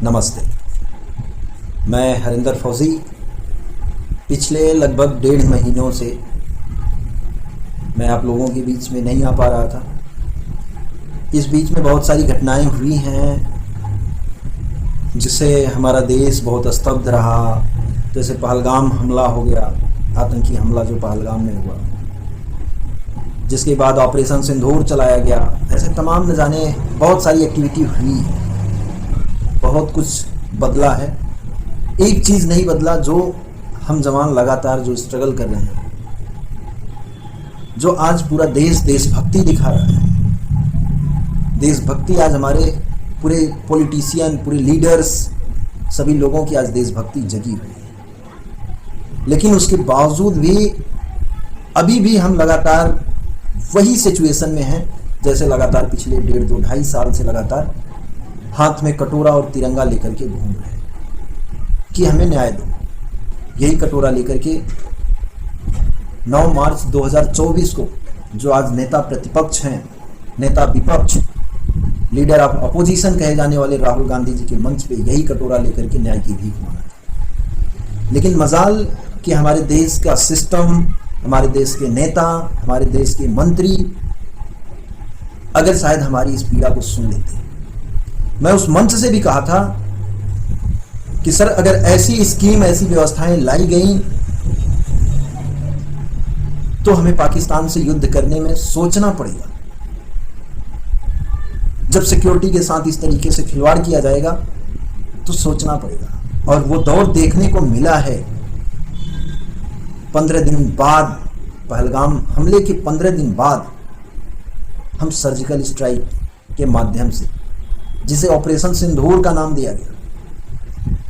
नमस्ते। मैं हरिंदर फौजी पिछले लगभग 1.5 महीनों से मैं आप लोगों के बीच में नहीं आ पा रहा था। इस बीच में बहुत सारी घटनाएं हुई हैं जिससे हमारा देश बहुत स्तब्ध रहा। जैसे पहलगाम हमला हो गया, आतंकी हमला जो पहलगाम में हुआ, जिसके बाद ऑपरेशन सिंदूर चलाया गया। ऐसे तमाम न जाने बहुत सारी एक्टिविटी हुई है। बहुत कुछ बदला है, एक चीज़ नहीं बदला, जो हम जवान लगातार जो स्ट्रगल कर रहे हैं, जो आज पूरा देश देशभक्ति दिखा रहा है। देशभक्ति आज हमारे पूरे पॉलिटिशियन, पूरे लीडर्स, सभी लोगों की आज देशभक्ति जगी हुई है। लेकिन उसके बावजूद भी अभी भी हम लगातार वही सिचुएशन में हैं जैसे लगातार पिछले 1.5-2-2.5 साल से लगातार हाथ में कटोरा और तिरंगा लेकर के घूम रहे हैं कि हमें न्याय दो। यही कटोरा लेकर के 9 मार्च 2024 को जो आज नेता प्रतिपक्ष हैं, नेता विपक्ष, लीडर ऑफ अपोजिशन कहे जाने वाले राहुल गांधी जी के मंच पे यही कटोरा लेकर के न्याय की भीख मांगा। लेकिन मजाल कि हमारे देश का सिस्टम, हमारे देश के नेता, हमारे देश के मंत्री अगर शायद हमारी इस पीड़ा को सुन लेते। मैं उस मंच से भी कहा था कि सर, अगर ऐसी स्कीम, ऐसी व्यवस्थाएं लाई गई तो हमें पाकिस्तान से युद्ध करने में सोचना पड़ेगा। जब सिक्योरिटी के साथ इस तरीके से खिलवाड़ किया जाएगा तो सोचना पड़ेगा। और वो दौर देखने को मिला है। 15 दिन बाद, पहलगाम हमले के 15 दिन बाद हम सर्जिकल स्ट्राइक के माध्यम से, जिसे ऑपरेशन सिंदूर का नाम दिया गया,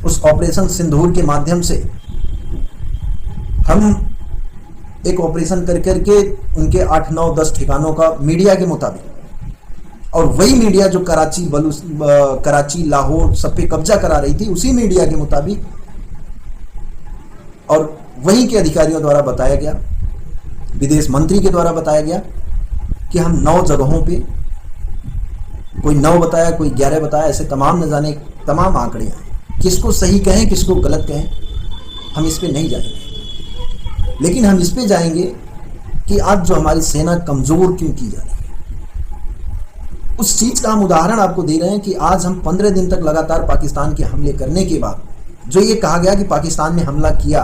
उस ऑपरेशन सिंदूर के माध्यम से हम एक ऑपरेशन कर करके उनके 8, 9, 10 ठिकानों का मीडिया के मुताबिक, और वही मीडिया जो कराची, लाहौर सब पे कब्जा करा रही थी, उसी मीडिया के मुताबिक और वहीं के अधिकारियों द्वारा बताया गया, विदेश मंत्री के द्वारा बताया गया कि हम 9 जगहों पे, कोई 9 बताया, कोई 11 बताया, ऐसे तमाम न जाने तमाम आंकड़े हैं। किसको सही कहें, किसको गलत कहें, हम इस पे नहीं जाएंगे। लेकिन हम इस पे जाएंगे कि आज जो हमारी सेना कमज़ोर क्यों की जा रही है, उस चीज़ का हम उदाहरण आपको दे रहे हैं कि आज हम 15 दिन तक लगातार पाकिस्तान के हमले करने के बाद, जो ये कहा गया कि पाकिस्तान ने हमला किया,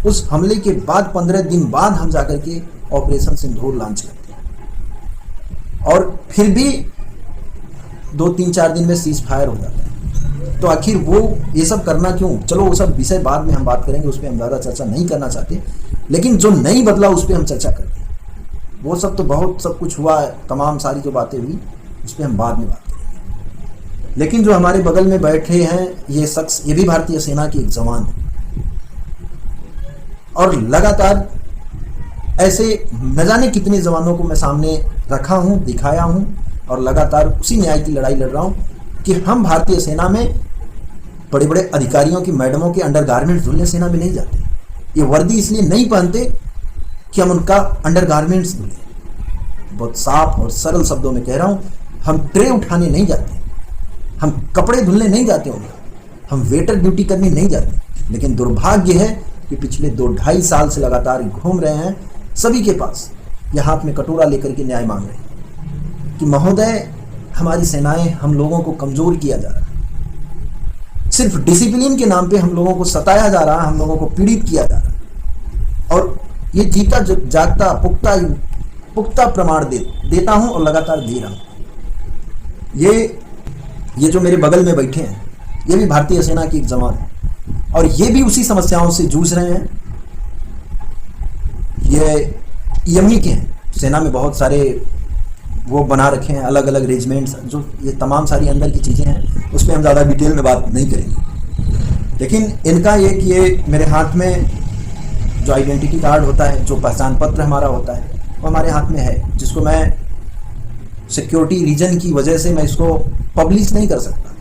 उस हमले के बाद 15 दिन बाद हम जाकर के ऑपरेशन सिंदूर लॉन्च करते हैं और फिर भी 2-3-4 दिन में सीज फायर हो जाता है। तो आखिर वो ये सब करना क्यों? चलो वो सब विषय बाद में हम बात करेंगे, उस पर हम ज़्यादा चर्चा नहीं करना चाहते। लेकिन जो नहीं बदला उस पर हम चर्चा करते हैं। वो सब तो बहुत सब कुछ हुआ है, तमाम सारी जो बातें हुई उस पर हम बाद में बात करेंगे। लेकिन जो हमारे बगल में बैठे हैं ये शख्स, ये भी भारतीय सेना के एक जवान है और लगातार ऐसे न जाने कितने जवानों को मैं सामने रखा हूं, दिखाया हूं और लगातार उसी न्याय की लड़ाई लड़ रहा हूं कि हम भारतीय सेना में बड़े बड़े अधिकारियों की, मैडमों के अंडरगारमेंट्स धुलने सेना में नहीं जाते। ये वर्दी इसलिए नहीं पहनते कि हम उनका अंडरगारमेंट्स धुलें। बहुत साफ और सरल शब्दों में कह रहा हूं, हम ट्रे उठाने नहीं जाते, हम कपड़े धुलने नहीं जाते उनका, हम वेटर ड्यूटी करने नहीं जाते। लेकिन दुर्भाग्य है कि पिछले 2-2.5 साल से लगातार घूम रहे हैं, सभी के पास यह हाथ में कटोरा लेकर के न्याय मांग रहे हैं कि महोदय, हमारी सेनाएं, हम लोगों को कमजोर किया जा रहा है। सिर्फ डिसिप्लिन के नाम पे हम लोगों को सताया जा रहा है, हम लोगों को पीड़ित किया जा रहा है। और ये जीता जागता पुख्ता प्रमाण देता हूं और लगातार दे रहा हूं। ये जो मेरे बगल में बैठे हैं, ये भी भारतीय सेना के एक जवान है और ये भी उसी समस्याओं से जूझ रहे हैं। ये यमी के हैं, सेना में बहुत सारे वो बना रखे हैं अलग अलग रेजिमेंट्स, जो ये तमाम सारी अंदर की चीज़ें हैं, उस पर हम ज़्यादा डिटेल में बात नहीं करेंगे। लेकिन इनका ये कि ये मेरे हाथ में जो आइडेंटिटी कार्ड होता है, जो पहचान पत्र हमारा होता है, वो हमारे हाथ में है, जिसको मैं सिक्योरिटी रीजन की वजह से मैं इसको पब्लिश नहीं कर सकता।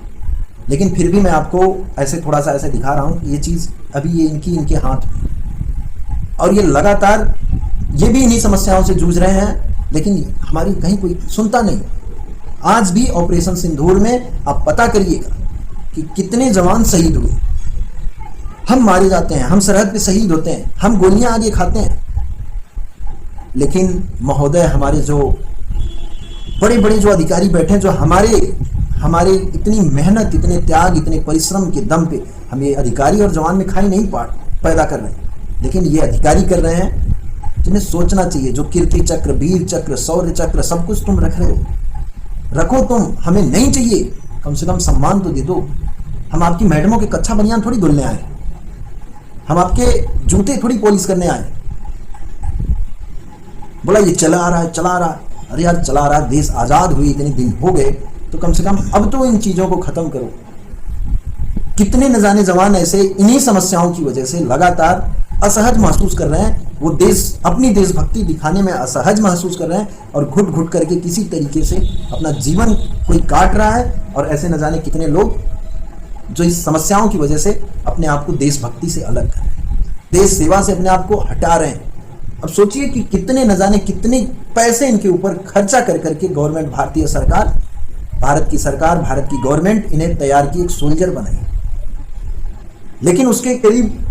लेकिन फिर भी मैं आपको ऐसे थोड़ा सा ऐसे दिखा रहा हूँ कि ये चीज़ अभी ये इनके हाथ में, और ये लगातार ये भी इन्हीं समस्याओं से जूझ रहे हैं। लेकिन हमारी कहीं कोई सुनता नहीं। आज भी ऑपरेशन सिंदूर में आप पता करिएगा कि कितने जवान शहीद हुए। हम मारे जाते हैं, हम सरहद पे शहीद होते हैं, हम गोलियां आगे खाते हैं, लेकिन महोदय हमारे जो बड़े बड़े जो अधिकारी बैठे हैं, जो हमारे इतनी मेहनत, इतने त्याग, इतने परिश्रम के दम पे हम ये अधिकारी और जवान में खाई नहीं पैदा कर रहे हैं, लेकिन ये अधिकारी कर रहे हैं जिन्हें सोचना चाहिए। जो कीर्ति चक्र, वीर चक्र, शौर्य चक्र सब कुछ तुम रख रहे हो, रखो तुम, हमें नहीं चाहिए, कम से कम सम्मान तो दे दो। हम आपकी मैडमों के कच्चा बनियान थोड़ी धुलने आए, हम आपके जूते थोड़ी पॉलिश करने आए। बोला ये चला आ रहा है, चला आ रहा है। अरे यार चला आ रहा है, देश आजाद हुई इतने दिन हो गए, तो कम से कम अब तो इन चीजों को खत्म करो। कितने न जाने जवान ऐसे इन्हीं समस्याओं की वजह से लगातार असहज महसूस कर रहे हैं, वो अपनी देशभक्ति दिखाने में असहज महसूस कर रहे हैं, और घुट घुट करके किसी तरीके से अपना जीवन कोई काट रहा है। और ऐसे न जाने कितने लोग जो इस समस्याओं की वजह से अपने आप को देशभक्ति से अलग कर रहे हैं, देश सेवा से अपने आप को हटा रहे हैं। अब सोचिए कि कितने न जाने कितने पैसे इनके ऊपर खर्चा कर करके गवर्नमेंट, भारतीय सरकार, भारत की सरकार, भारत की गवर्नमेंट इन्हें तैयार की, एक सोल्जर बनाई। लेकिन उसके करीब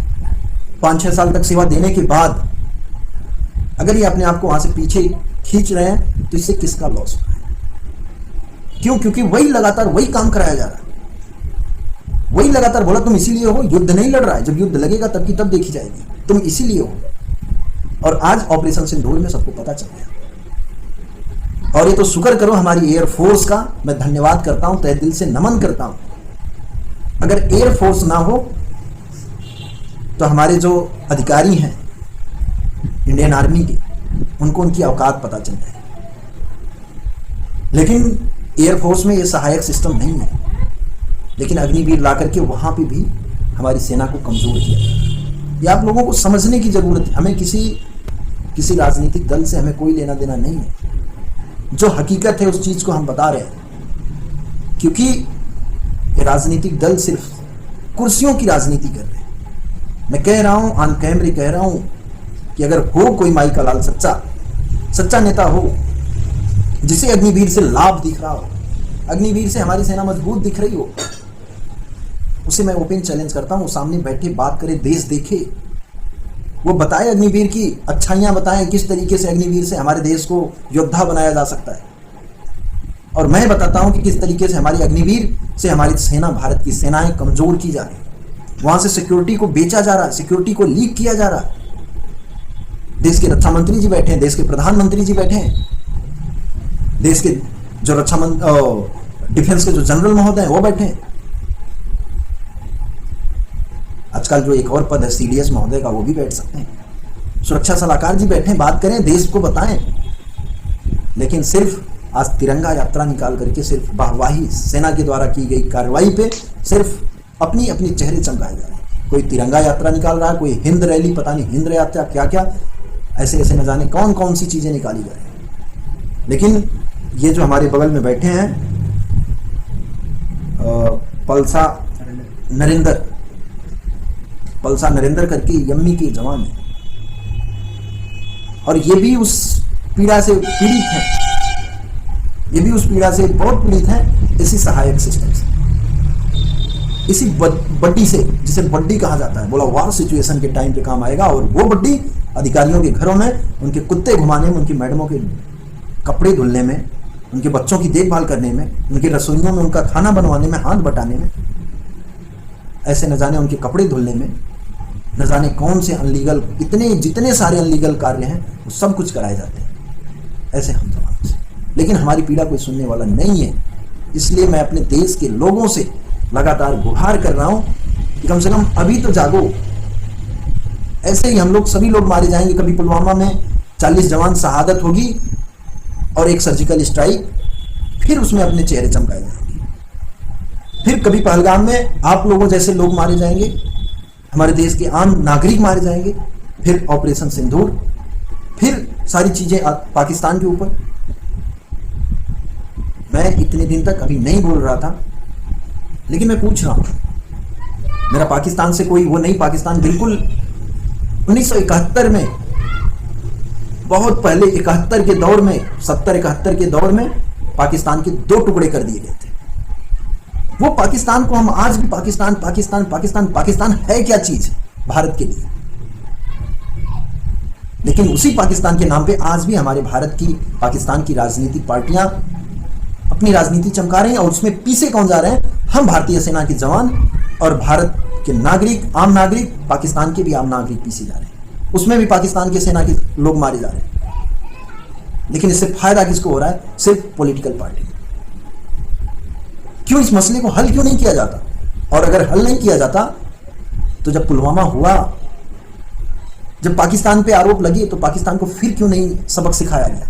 5-6 साल तक सेवा देने के बाद अगर ये अपने आप को वहां से पीछे खींच रहे हैं, तो इससे किसका लॉस हो रहा है? क्यों? क्योंकि वही लगातार वही काम कराया जा रहा है, वही लगातार बोला तुम इसीलिए हो, युद्ध नहीं लड़ रहा है, जब युद्ध लगेगा तब की तब देखी जाएगी, तुम इसीलिए हो। और आज ऑपरेशन सिंदूर में सबको पता चल गया। और ये तो शुक्र करो हमारी एयरफोर्स का, मैं धन्यवाद करता हूं, तहे दिल से नमन करता हूं। अगर एयरफोर्स ना हो तो हमारे जो अधिकारी हैं इंडियन आर्मी के, उनको उनकी औकात पता चल जाए। लेकिन एयरफोर्स में ये सहायक सिस्टम नहीं है, लेकिन अग्निवीर ला करके वहां पे भी हमारी सेना को कमजोर किया जाए। ये आप लोगों को समझने की जरूरत है। हमें किसी राजनीतिक दल से हमें कोई लेना देना नहीं है, जो हकीकत है उस चीज को हम बता रहे हैं। क्योंकि ये राजनीतिक दल सिर्फ कुर्सियों की राजनीति कर रहे हैं। मैं कह रहा हूं, ऑन कैमरे कह रहा हूं, कि अगर हो कोई माई का लाल सच्चा नेता हो, जिसे अग्निवीर से लाभ दिख रहा हो, अग्निवीर से हमारी सेना मजबूत दिख रही हो, उसे मैं ओपन चैलेंज करता हूं, सामने बैठे बात करे, देश देखे, वो बताए अग्निवीर की अच्छाइयां बताए, किस तरीके से अग्निवीर से हमारे देश को योद्धा बनाया जा सकता है। और मैं बताता हूं कि किस तरीके से हमारी अग्निवीर से हमारी सेना, भारत की सेनाएं कमजोर की जा रही है। वहां से सिक्योरिटी को बेचा जा रहा है, सिक्योरिटी को लीक किया जा रहा है। देश के रक्षा मंत्री जी बैठे हैं, देश के प्रधानमंत्री जी बैठे हैं, देश के जो डिफेंस के जो जनरल महोदय हैं वो बैठे हैं। आजकल जो एक और पद है सीडीएस महोदय का, वो भी बैठ सकते हैं। सुरक्षा सलाहकार जी बैठे, बात करें, देश को बताएं। लेकिन सिर्फ आज तिरंगा यात्रा निकाल करके सिर्फ वाहवाही, सेना के द्वारा की गई कार्रवाई पे सिर्फ अपनी अपनी चेहरे चमकाए जा रहे हैं। कोई तिरंगा यात्रा निकाल रहा है, कोई हिंद रैली, पता नहीं हिंद यात्रा क्या क्या, ऐसे ऐसे न जाने कौन कौन सी चीजें निकाली जा रही हैं। लेकिन ये जो हमारे बगल में बैठे हैं पलसा नरेंद्र करके यम्मी के जवान हैं, और ये भी उस पीड़ा से पीड़ित हैं, ये भी उस पीड़ा से बहुत पीड़ित हैं, इसी सहायक सिस्टम से, इसी बड्डी से, जिसे बड्डी कहा जाता है। बोला वार सिचुएशन के टाइम पे काम आएगा। और वो बड्डी अधिकारियों के घरों में, उनके कुत्ते घुमाने में, उनकी मैडमों के कपड़े धुलने में, उनके बच्चों की देखभाल करने में, उनकी रसोइयों में उनका खाना बनवाने में, हाथ बटाने में, ऐसे न जाने उनके कपड़े धुलने में, न जाने कौन से अनलीगल, जितने सारे अनलीगल कार्य हैं वो सब कुछ कराए जाते हैं ऐसे हम जवानों से। लेकिन हमारी पीड़ा कोई सुनने वाला नहीं है। इसलिए मैं अपने देश के लोगों से लगातार गुहार कर रहा हूं कि कम से कम अभी तो जागो। ऐसे ही हम लोग सभी लोग मारे जाएंगे। कभी पुलवामा में 40 जवान शहादत होगी और एक सर्जिकल स्ट्राइक, फिर उसमें अपने चेहरे चमकाए जाएंगे। फिर कभी पहलगाम में आप लोगों जैसे लोग मारे जाएंगे, हमारे देश के आम नागरिक मारे जाएंगे। फिर ऑपरेशन सिंदूर, फिर सारी चीजें पाकिस्तान के ऊपर। मैं इतने दिन तक अभी नहीं बोल रहा था, लेकिन मैं पूछ रहा हूं, मेरा पाकिस्तान से कोई वो नहीं। पाकिस्तान बिल्कुल 1971 में, बहुत पहले 71 के दौर में, 70-71 के दौर में पाकिस्तान के 2 टुकड़े कर दिए गए थे। वो पाकिस्तान को हम आज भी पाकिस्तान पाकिस्तान पाकिस्तान पाकिस्तान है क्या चीज भारत के लिए, लेकिन उसी पाकिस्तान के नाम पे आज भी हमारे भारत की पाकिस्तान की राजनीतिक पार्टियां अपनी राजनीति चमका रहे हैं। और उसमें पीछे कौन जा रहे हैं? हम भारतीय सेना के जवान और भारत के नागरिक, आम नागरिक, पाकिस्तान के भी आम नागरिक पीछे जा रहे हैं। उसमें भी पाकिस्तान के सेना के लोग मारे जा रहे हैं। लेकिन इससे फायदा किसको हो रहा है? सिर्फ पॉलिटिकल पार्टी। क्यों इस मसले को हल क्यों नहीं किया जाता? और अगर हल नहीं किया जाता तो जब पुलवामा हुआ, जब पाकिस्तान पे आरोप लगे, तो पाकिस्तान को फिर क्यों नहीं सबक सिखाया गया?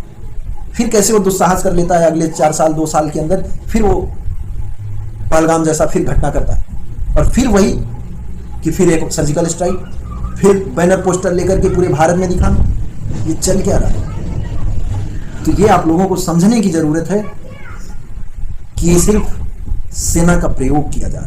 फिर कैसे वो दुस्साहस कर लेता है अगले 4 साल 2 साल के अंदर, फिर वो पहलगाम जैसा फिर घटना करता है, और फिर वही कि फिर एक सर्जिकल स्ट्राइक, फिर बैनर पोस्टर लेकर के पूरे भारत में दिखाना। ये चल क्या रहा है? तो ये आप लोगों को समझने की जरूरत है कि ये सिर्फ सेना का प्रयोग किया जा रहा है।